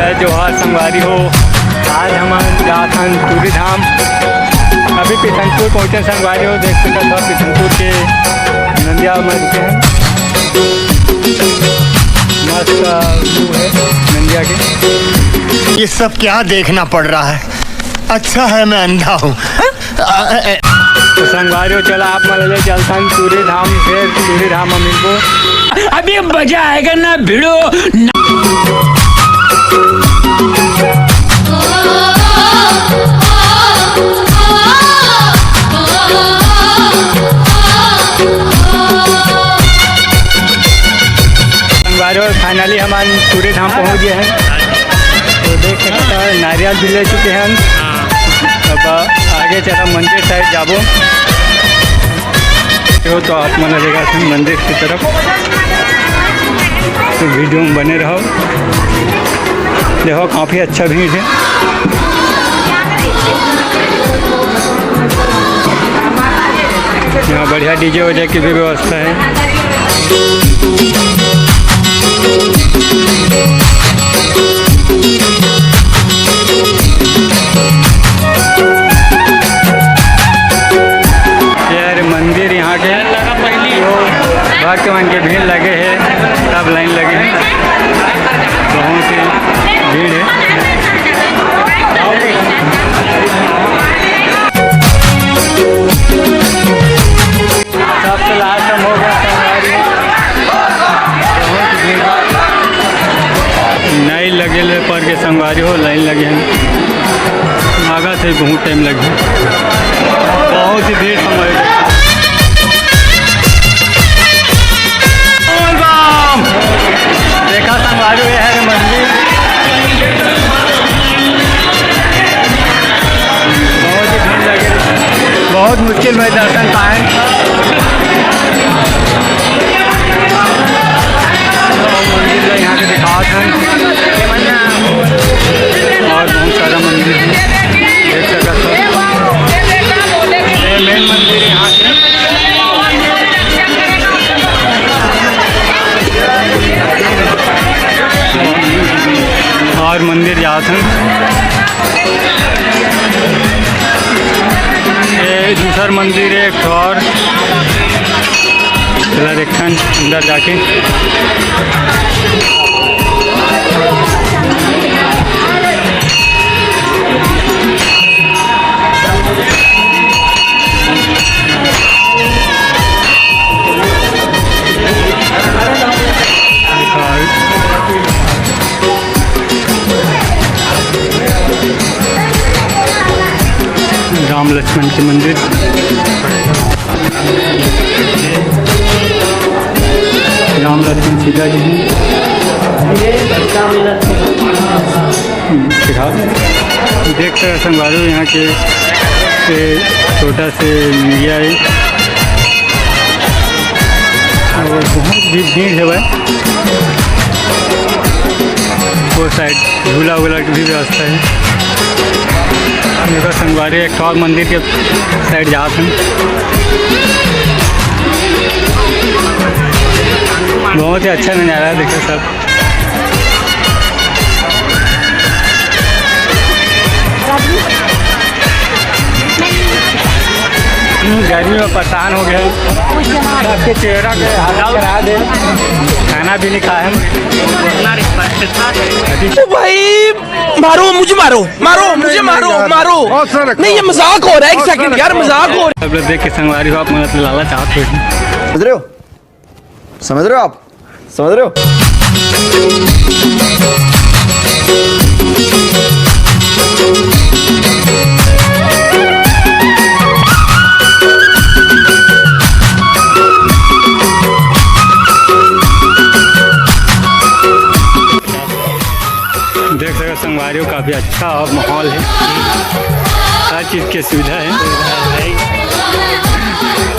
जय जोहार संगवारी हो। आज हम जात हन सूर्य धाम। अभी पिथनपुर पहुँचे संगवारी हो। देख सकते हो पिथनपुर के नंदिया में रुके हैं। मस्त व्यू है नंदिया के। ये सब क्या देखना पड़ रहा है? अच्छा है मैं अंधा हूँ। तो संगवारी हो चला आप मान चलता सूर्य धाम। फिर सूर्य धाम हम इनको अभी मजा आएगा ना भिड़ो। फाइनली हम सूर्य धाम पहुँच गए हैं। तो देख सकते हैं नारियल भी ले चुके हैं। अब आगे चला मंदिर साइड जाबो तो आप मन लगेगा मंदिर की तरफ। तो वीडियो में बने रहो। देखो काफ़ी अच्छा भीड़ है। यहाँ बढ़िया डीजे वजे की भी व्यवस्था है। यार मंदिर यहाँ के भक्तवान के भीड़ लगे हैं। सब लाइन लगे हैं। बहुत ही भीड़ है। सबसे लास्ट हम हो गया लाइन लगे पर के संगवारी हो। लाइन लगे हैं आगा से बहुत टाइम लगे। बहुत ही भीड़ संगवारी। देखा संगवारी है मंदिर बहुत ही भीड़ लगे। बहुत मुश्किल में दर्शन पाए। मंदिर यहाँ के दिखावत हैं और बहुत सारा मंदिर है। देख सकते हो मेन मंदिर यहाँ के। और मंदिर जाते हैं। ये दूसरा मंदिर है एक और। चला देखते हैं अंदर जाके। राम लक्ष्मण के मंदिर। राम लक्ष्मण सीता जी हैं। देख सकते संगवारी यहाँ के छोटा से मिया है और बहुत भी भीड़ है भाई। वो साइड झूला वूला की भी व्यवस्था है। देखो संगवारी एक और मंदिर के साइड जाते हैं। बहुत ही अच्छा नज़ारा है। देखो सब गर्मी में परेशान हो गए। आपके चेहरा के हालात करा दे। खाना भी नहीं खाए हम। भाई मारो मुझे, मारो मारो मुझे, मारो मारो। नहीं ये मजाक हो रहा है। एक सेकंड यार मजाक हो रहा है। सब लोग देख के संगवारी हो आप मतलब लाला चाहते हो। समझ रहे हो? समझ रहे हो आप? समझ रहे हो? देख सकते संगवारी काफ़ी अच्छा माहौल है। हर चीज़ की सुविधा है।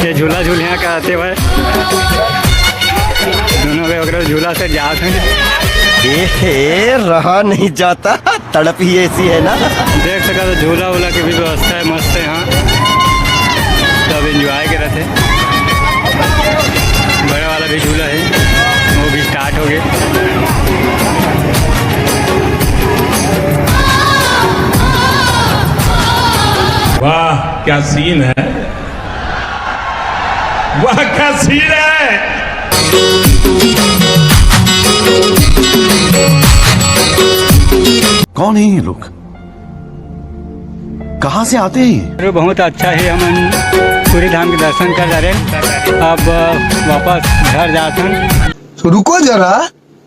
ये झूला झूल यहाँ का आते हुए दोनों के वगैरह झूला से जाते हैं। ये रहा नहीं जाता, तड़प ही ऐसी है ना। देख सकते तो झूला वूला की भी व्यवस्था है। मस्त है यहाँ। सब एंजॉय कर रहे थे। बड़ा वाला भी झूला है वो भी स्टार्ट हो गया। क्या सीन है, वाह क्या सीन है। कौन है ये लोग, कहाँ से आते हैं ये? अरे बहुत अच्छा है, हम सूर्य धाम के दर्शन कर रहे हैं। अब वापस घर जाते। रुको जरा,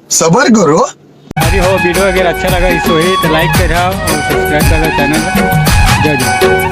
सबर करो। अरे हो वीडियो अगर अच्छा लगा इस तो लाइक करो और सब्सक्राइब करो चैनल। जय जय।